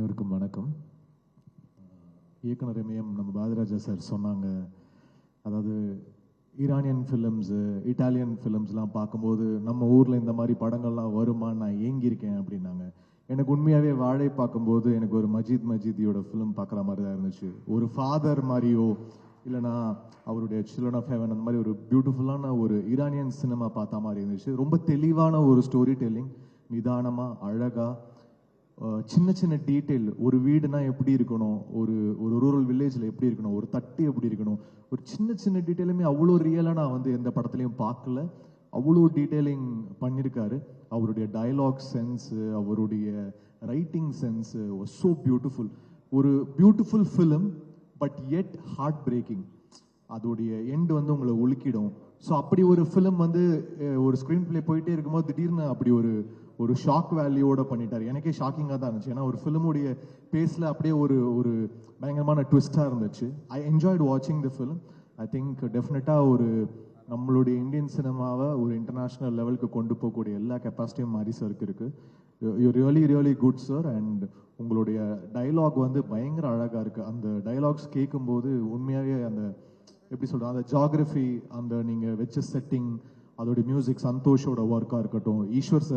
அனைவருக்கும் வணக்கம். இயக்குனர் எம்ஏஎம் நம்ம பாரதிராஜா சார் சொன்னாங்க, அதாவது ஈரானியன் ஃபிலிம்ஸு இட்டாலியன் ஃபிலிம்ஸ்லாம் பார்க்கும்போது நம்ம ஊரில் இந்த மாதிரி படங்கள்லாம் வருமா, நான் ஏங்கியிருக்கேன் அப்படின்னாங்க. எனக்கு உண்மையாகவே வாழை பார்க்கும்போது எனக்கு ஒரு மஜிதியோட ஃபிலிம் பார்க்குற மாதிரி தான் இருந்துச்சு. ஒரு ஃபாதர் மாதிரியோ இல்லைனா அவருடைய சில்ட்ரன் ஆஃப் ஹெவன் அந்த மாதிரி ஒரு பியூட்டிஃபுல்லான ஒரு ஈரானியன் சினிமா பார்த்த மாதிரி இருந்துச்சு. ரொம்ப தெளிவான ஒரு ஸ்டோரி டெல்லிங், நிதானமாக அழகாக சின்ன சின்ன டீட்டெயில், ஒரு வீடுனா எப்படி இருக்கணும், ஒரு ஒரு ரூரல் வில்லேஜில் எப்படி இருக்கணும், ஒரு தட்டு எப்படி இருக்கணும், ஒரு சின்ன சின்ன டீட்டெயிலுமே அவ்வளோ ரியலாக நான் வந்து எந்த படத்துலையும் பார்க்கல. அவ்வளோ டீட்டெயிலிங் பண்ணியிருக்காரு. அவருடைய டயலாக் சென்ஸு, அவருடைய writing sense was so beautiful. ஒரு beautiful film but it heart breaking. அதோடைய எண்டு வந்து உங்களை உலுக்கிடும். ஸோ அப்படி ஒரு ஃபிலிம் வந்து ஒரு ஸ்க்ரீன் பிளே போயிட்டே இருக்கும்போது திடீர்னு அப்படி ஒரு ஷாக் வேல்யூவோட பண்ணிட்டார். எனக்கே ஷாக்கிங்காக தான் இருந்துச்சு. ஏன்னா ஒரு ஃபிலிமுடைய பேஸில் அப்படியே ஒரு பயங்கரமான ட்விஸ்டாக இருந்துச்சு. ஐ என்ஜாய்டு வாட்சிங் த ஃபிலிம். ஐ திங்க் டெஃபினட்டாக ஒரு நம்மளுடைய இந்தியன் சினிமாவை ஒரு இன்டர்நேஷ்னல் லெவலுக்கு கொண்டு போகக்கூடிய எல்லா கெப்பாசிட்டியும் மாரி சருக்கு இருக்குது. You really good sir. And உங்களுடைய டைலாக் வந்து பயங்கர அழகாக இருக்குது. அந்த டைலாக்ஸ் கேட்கும்போது உண்மையாகவே அந்த எப்படி சொல்கிறோம், அந்த ஜாகிரஃபி, அந்த நீங்கள் வச்ச செட்டிங், அதோடைய மியூசிக், சந்தோஷோட ஒர்க்காக இருக்கட்டும். Eshwar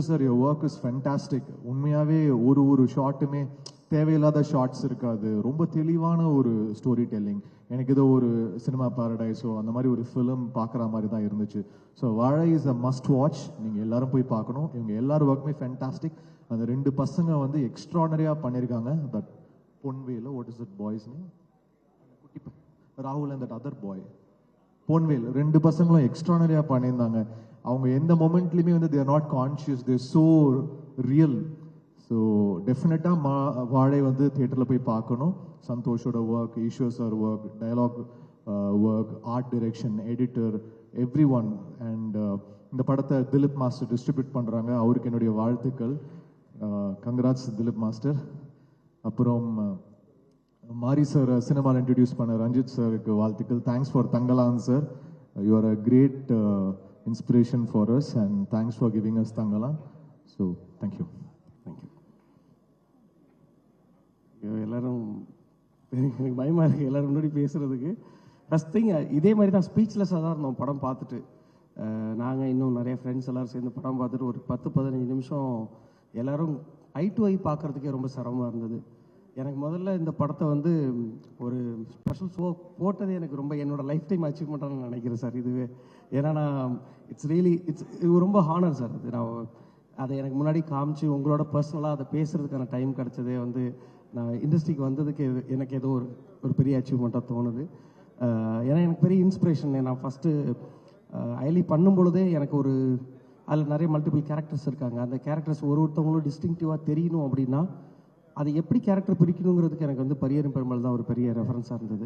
sir your work is fantastic. உண்மையாகவே ஒரு ஷாட்டுமே தேவையில்லாத ஷார்ட்ஸ் இருக்காது. ரொம்ப தெளிவான ஒரு ஸ்டோரி டெல்லிங். எனக்கு ஏதோ ஒரு சினிமா பாரடைஸோ அந்த மாதிரி ஒரு ஃபிலிம் பார்க்குற மாதிரி தான் இருந்துச்சு. ஸோ வாழை இஸ் அ மஸ்ட் வாட்ச். நீங்கள் எல்லாரும் போய் பார்க்கணும். இவங்க எல்லாரும் ஒர்க்குமே ஃபென்டாஸ்டிக். அந்த 2 பசங்க வந்து எக்ஸ்ட்ரானரியாக பண்ணியிருக்காங்க. பட் பொன்வேல what is that boy's name, ராகுல் and that other boy Ponvel, 2 பசங்களும் எக்ஸ்ட்ரானரியாக பண்ணியிருந்தாங்க. அவங்க எந்த மொமெண்ட்லையுமே வந்து they're not conscious, they're so real. So டெஃபினட்டாக வாழை வந்து தியேட்டரில் போய் பார்க்கணும். சந்தோஷோட work, Eswar sir work, dialogue work, art direction, editor, every one. And இந்த படத்தை திலீப் மாஸ்டர் டிஸ்ட்ரிபியூட் பண்ணுறாங்க. அவருக்கு என்னுடைய வாழ்த்துக்கள். Congrats Dileep master. அப்புறம் மாரி சார் சினிமாவில் இன்ட்ரடியூஸ் பண்ண ரஞ்சித் சாருக்கு வாழ்த்துக்கள். Thanks for Thangalaan sir. You are a great inspiration for us and thanks for giving us Tangalan. So thank you. எல்லாரும் எனக்கு பயமாக இருக்குது எல்லாரும் முன்னாடி பேசுகிறதுக்கு. ஃபஸ்ட் திங் இதே மாதிரி தான் ஸ்பீச்லெஸ்ஸாக தான் இருந்தோம் படம் பார்த்துட்டு. நாங்கள் இன்னும் நிறைய ஃப்ரெண்ட்ஸ் எல்லோரும் சேர்ந்து படம் பார்த்துட்டு ஒரு 10-15 நிமிஷம் எல்லோரும் ஐ டு ஐ பார்க்குறதுக்கே ரொம்ப சிரமமாக இருந்தது. எனக்கு முதல்ல இந்த படத்தை வந்து ஒரு ஸ்பெஷல் ஷோ போட்டது எனக்கு ரொம்ப என்னோட லைஃப் டைம் அச்சீவ்மெண்ட்டாக நினைக்கிறேன் சார் இதுவே. ஏன்னா நான் இட்ஸ் ரொம்ப ஹானர் சார். அது நான் அதை எனக்கு முன்னாடி காமிச்சு உங்களோட பர்சனலாக அதை பேசுகிறதுக்கான டைம் கிடச்சதே வந்து நான் இண்டஸ்ட்ரிக்கு வந்ததுக்கு எனக்கு ஏதோ ஒரு பெரிய அச்சீவ்மெண்ட்டாக தோணுது. ஏன்னா எனக்கு பெரிய இன்ஸ்பிரேஷன். நான் ஃபஸ்ட்டு ஐலி பண்ணும் பொழுதே எனக்கு அதில் நிறைய மல்டிபிள் கேரக்டர்ஸ் இருக்காங்க. அந்த கேரக்டர்ஸ் ஒருத்தவங்களும் டிஸ்டிங்டிவாக தெரியணும் அப்படின்னா அதை எப்படி கேரக்டர் பிரிக்கணுங்கிறதுக்கு எனக்கு வந்து பரியரும் பெருமாள் தான் ஒரு பெரிய ரெஃபரன்ஸாக இருந்தது.